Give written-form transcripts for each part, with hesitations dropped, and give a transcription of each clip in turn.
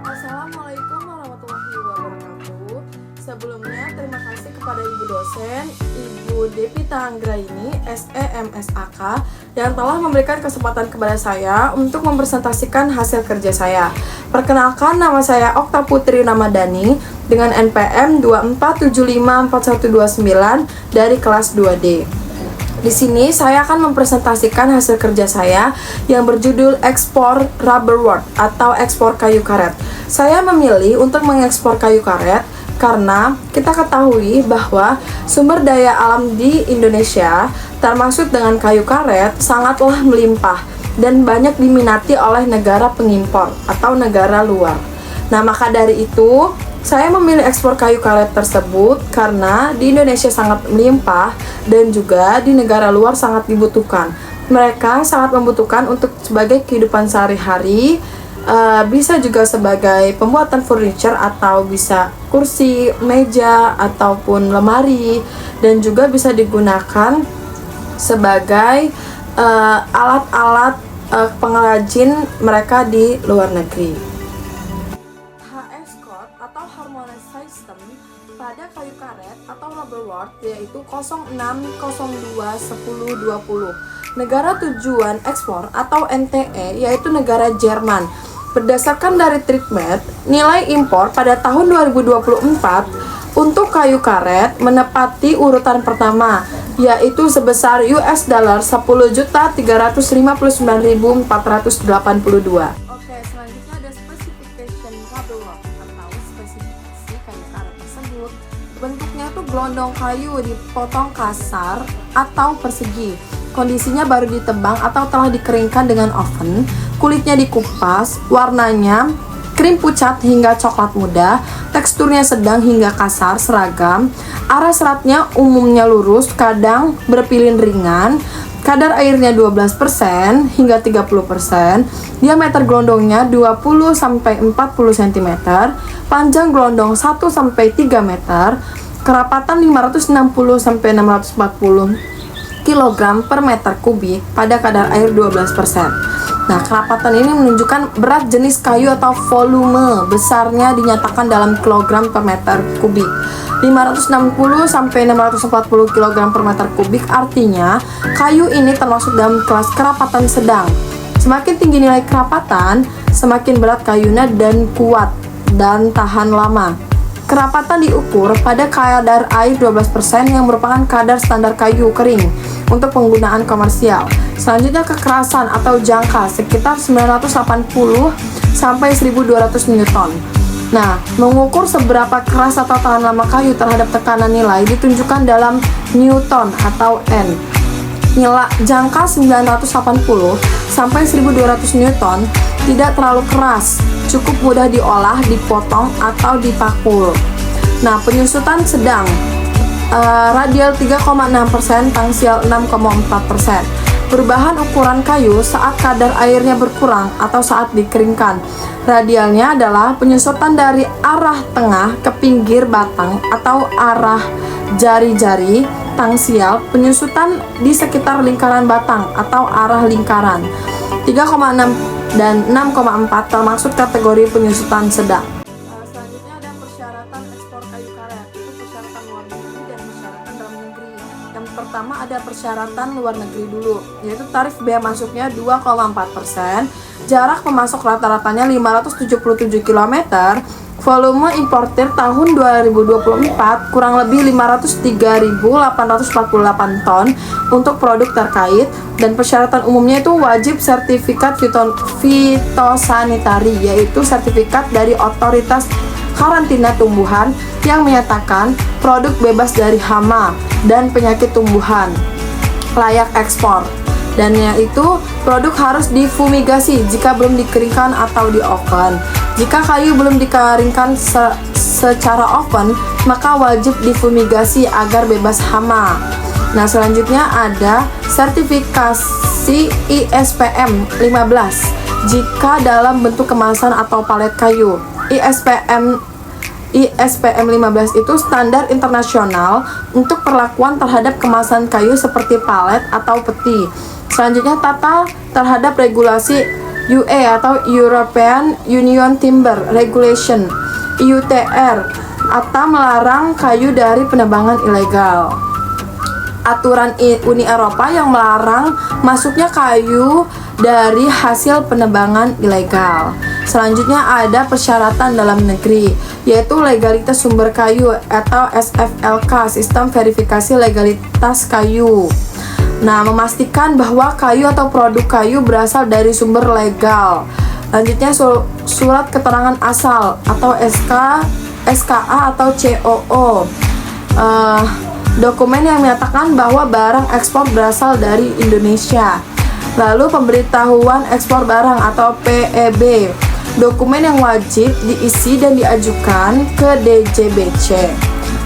Assalamualaikum warahmatullahi wabarakatuh. Sebelumnya terima kasih kepada Ibu dosen, Ibu Devita Anggraini, SEMSAK, yang telah memberikan kesempatan kepada saya untuk mempresentasikan hasil kerja saya. Perkenalkan, nama saya Okta Putri Ramadhani dengan NPM 24754129 dari kelas 2D. Di sini saya akan mempresentasikan hasil kerja saya yang berjudul ekspor rubber wood atau ekspor kayu karet. Saya memilih untuk mengekspor kayu karet karena kita ketahui bahwa sumber daya alam di Indonesia, termasuk dengan kayu karet, sangatlah melimpah dan banyak diminati oleh negara pengimpor atau negara luar. Nah, maka dari itu saya memilih ekspor kayu karet tersebut karena di Indonesia sangat melimpah dan juga di negara luar sangat dibutuhkan. Mereka sangat membutuhkan untuk sebagai kehidupan sehari-hari, bisa juga sebagai pembuatan furniture atau bisa kursi, meja, ataupun lemari, dan juga bisa digunakan sebagai alat-alat pengrajin mereka di luar negeri. Atau harmonic system pada kayu karet atau rubber wood yaitu 06021020. Negara tujuan ekspor atau NTE yaitu negara Jerman. Berdasarkan dari treatment, nilai impor pada tahun 2024 untuk kayu karet menepati urutan pertama, yaitu sebesar US dollar 10.359.482. Oke, selanjutnya ada specification rubber wood atau spesifikasi kayu karet tersebut. Bentuknya itu gelondong kayu dipotong kasar atau persegi. Kondisinya baru ditebang atau telah dikeringkan dengan oven. Kulitnya dikupas, warnanya krim pucat hingga coklat muda, teksturnya sedang hingga kasar, seragam. Arah seratnya umumnya lurus, kadang berpilin ringan. Kadar airnya 12% hingga 30%. Diameter gelondongnya 20-40 cm. Panjang gelondong 1-3 meter. Kerapatan 560-640 kg per meter kubik pada kadar air 12%. Nah, kerapatan ini menunjukkan berat jenis kayu atau volume besarnya dinyatakan dalam kilogram per meter kubik. 560-640 kg per meter kubik artinya kayu ini termasuk dalam kelas kerapatan sedang. Semakin tinggi nilai kerapatan, semakin berat kayunya dan kuat dan tahan lama. Kerapatan diukur pada kadar air 12% yang merupakan kadar standar kayu kering untuk penggunaan komersial. Selanjutnya kekerasan atau jangka sekitar 980 sampai 1200 Newton. Nah, mengukur seberapa keras atau tahan lama kayu terhadap tekanan nilai ditunjukkan dalam Newton atau N. Nilai jangka 980 sampai 1200 Newton tidak terlalu keras, cukup mudah diolah, dipotong, atau dipakul. Nah, penyusutan sedang, radial 3,6%, tangsial 6,4%. Perubahan ukuran kayu saat kadar airnya berkurang atau saat dikeringkan. Radialnya adalah penyusutan dari arah tengah ke pinggir batang atau arah jari-jari. Tangsial, penyusutan di sekitar lingkaran batang atau arah lingkaran. 3,6 dan 6,4 termasuk kategori penyusutan sedang. Selanjutnya ada persyaratan ekspor kayu karet. Itu persyaratan luar negeri dan persyaratan dalam negeri. Yang pertama ada persyaratan luar negeri dulu, yaitu tarif bea masuknya 2,4%, jarak pemasok rata-ratanya 577 km, volume importir tahun 2024 kurang lebih 503.848 ton untuk produk terkait, dan persyaratan umumnya itu wajib sertifikat fitosanitari, yaitu sertifikat dari otoritas karantina tumbuhan yang menyatakan produk bebas dari hama dan penyakit tumbuhan layak ekspor. Dan yaitu produk harus difumigasi jika belum dikeringkan atau di oven. Jika kayu belum dikeringkan secara oven, maka wajib difumigasi agar bebas hama. Nah, selanjutnya ada sertifikasi regulasi ISPM 15 jika dalam bentuk kemasan atau palet kayu. ISPM 15 itu standar internasional untuk perlakuan terhadap kemasan kayu seperti palet atau peti. Selanjutnya tata terhadap regulasi UE atau European Union Timber Regulation (EUTR) atau melarang kayu dari penebangan ilegal. Aturan Uni Eropa yang melarang masuknya kayu dari hasil penebangan ilegal. Selanjutnya ada persyaratan dalam negeri, yaitu legalitas sumber kayu atau SFLK, Sistem Verifikasi Legalitas Kayu. Nah, memastikan bahwa kayu atau produk kayu berasal dari sumber legal. Lanjutnya surat keterangan asal atau SKA atau COO. Dokumen yang menyatakan bahwa barang ekspor berasal dari Indonesia. Lalu pemberitahuan ekspor barang atau PEB. Dokumen yang wajib diisi dan diajukan ke DJBC.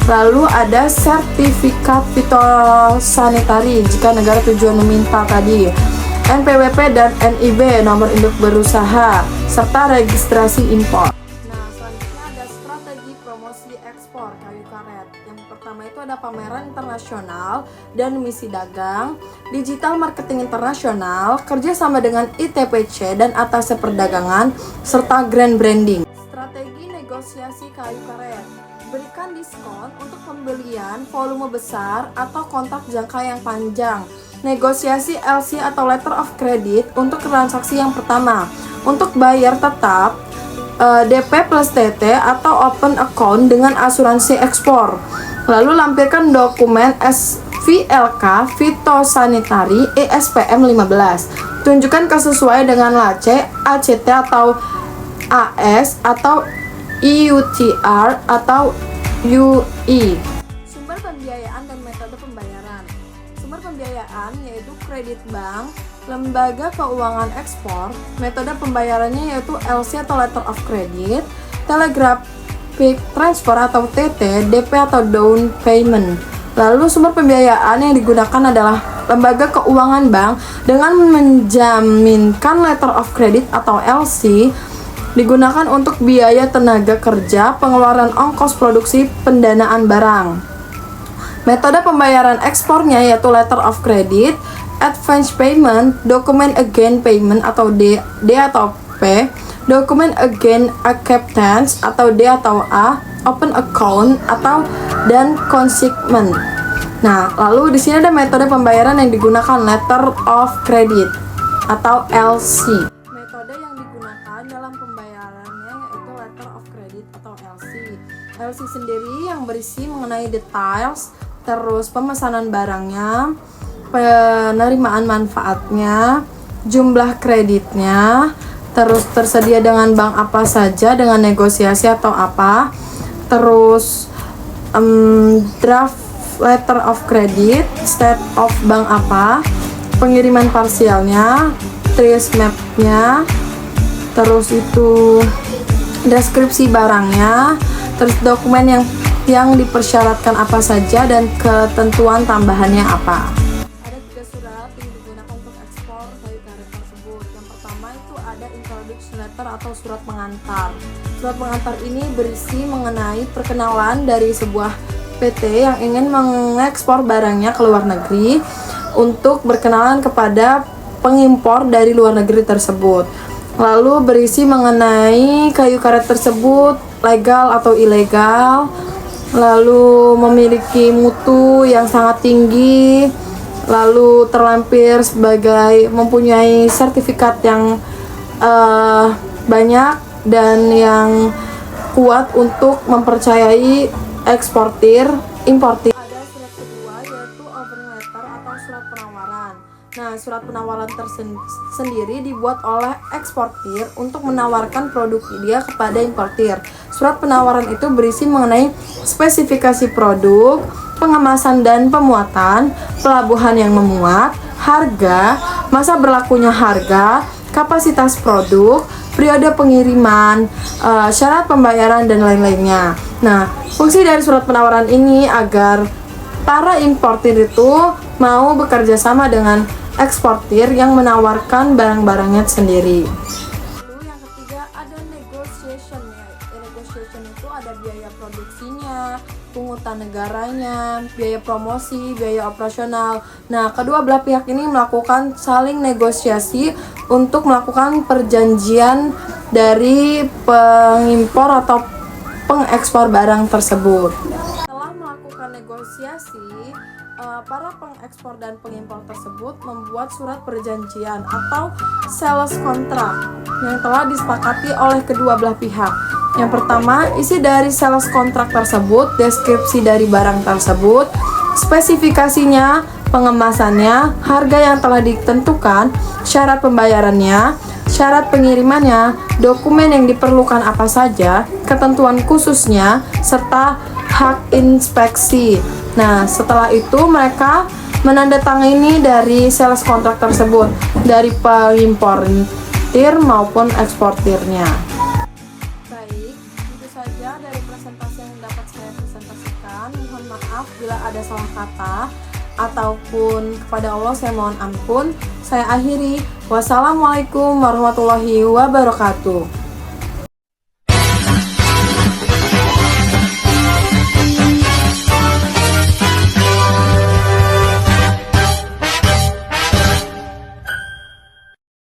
Lalu ada sertifikat fitosanitari jika negara tujuan meminta tadi. NPWP dan NIB, nomor induk berusaha, serta registrasi impor. Nah, selanjutnya ada strategi promosi ekspor kayu karet. Yang pertama itu ada pameran internasional dan misi dagang, digital marketing internasional, kerjasama dengan ITPC dan atasnya perdagangan, serta grand branding. Strategi negosiasi kayu karet. Berikan diskon untuk pembelian volume besar atau kontrak jangka yang panjang. Negosiasi LC atau letter of credit untuk transaksi yang pertama. Untuk bayar tetap, DP plus TT atau open account dengan asuransi ekspor. Lalu lampirkan dokumen SVLK fitosanitari ISPM 15. Tunjukkan kesesuaian dengan LAC, ACT atau AS atau IUTR atau UI. Sumber pembiayaan dan metode pembayaran. Sumber pembiayaan yaitu kredit bank, lembaga keuangan ekspor. Metode pembayarannya yaitu LC atau letter of credit, telegraphic transfer atau TT, DP atau down payment. Lalu sumber pembiayaan yang digunakan adalah lembaga keuangan bank dengan menjaminkan letter of credit atau LC, digunakan untuk biaya tenaga kerja, pengeluaran ongkos produksi, pendanaan barang. Metode pembayaran ekspornya yaitu letter of credit, advance payment, document again payment atau D atau P, document again acceptance atau D atau A, open account atau dan consignment. Nah, lalu di sini ada metode pembayaran yang digunakan letter of credit atau LC. Metode yang digunakan dalam pembayarannya yaitu letter of credit atau LC. LC sendiri yang berisi mengenai details, terus pemesanan barangnya, penerimaan manfaatnya, jumlah kreditnya, terus tersedia dengan bank apa saja, dengan negosiasi atau apa, terus draft letter of credit, state of bank apa, pengiriman parsialnya, trace mapnya, terus itu deskripsi barangnya, terus dokumen yang dipersyaratkan apa saja dan ketentuan tambahannya apa. Ada 3 surat yang digunakan untuk ekspor kayu karet tersebut. Yang pertama itu ada introduction letter atau surat pengantar. Surat pengantar ini berisi mengenai perkenalan dari sebuah PT yang ingin mengekspor barangnya ke luar negeri untuk berkenalan kepada pengimpor dari luar negeri tersebut. Lalu berisi mengenai kayu karet tersebut legal atau ilegal, lalu memiliki mutu yang sangat tinggi, lalu terlampir sebagai mempunyai sertifikat yang banyak dan yang kuat untuk mempercayai eksportir, importir. Ada surat kedua yaitu offering letter atau surat penawaran. Nah, surat penawaran tersendiri dibuat oleh eksportir untuk menawarkan produk dia kepada importir. Surat penawaran itu berisi mengenai spesifikasi produk, pengemasan dan pemuatan, pelabuhan yang memuat, harga, masa berlakunya harga, kapasitas produk, periode pengiriman, syarat pembayaran dan lain-lainnya. Nah, fungsi dari surat penawaran ini agar para importir itu mau bekerja sama dengan eksportir yang menawarkan barang-barangnya sendiri. Lalu yang ketiga ada negotiation ya. Negotiation itu ada biaya produksinya, pungutan negaranya, biaya promosi, biaya operasional. Nah, kedua belah pihak ini melakukan saling negosiasi untuk melakukan perjanjian dari pengimpor atau pengekspor barang tersebut. Setelah melakukan negosiasi, para pengekspor dan pengimpor tersebut membuat surat perjanjian atau sales contract yang telah disepakati oleh kedua belah pihak. Yang pertama, isi dari sales contract tersebut, deskripsi dari barang tersebut, spesifikasinya, pengemasannya, harga yang telah ditentukan, syarat pembayarannya, syarat pengirimannya, dokumen yang diperlukan apa saja, ketentuan khususnya, serta hak inspeksi. Nah, setelah itu mereka menandatangani dari sales contract tersebut dari pengimportir maupun eksportirnya. Baik, itu saja dari presentasi yang dapat saya presentasikan. Mohon maaf bila ada salah kata ataupun kepada Allah saya mohon ampun. Saya akhiri. Wassalamualaikum warahmatullahi wabarakatuh.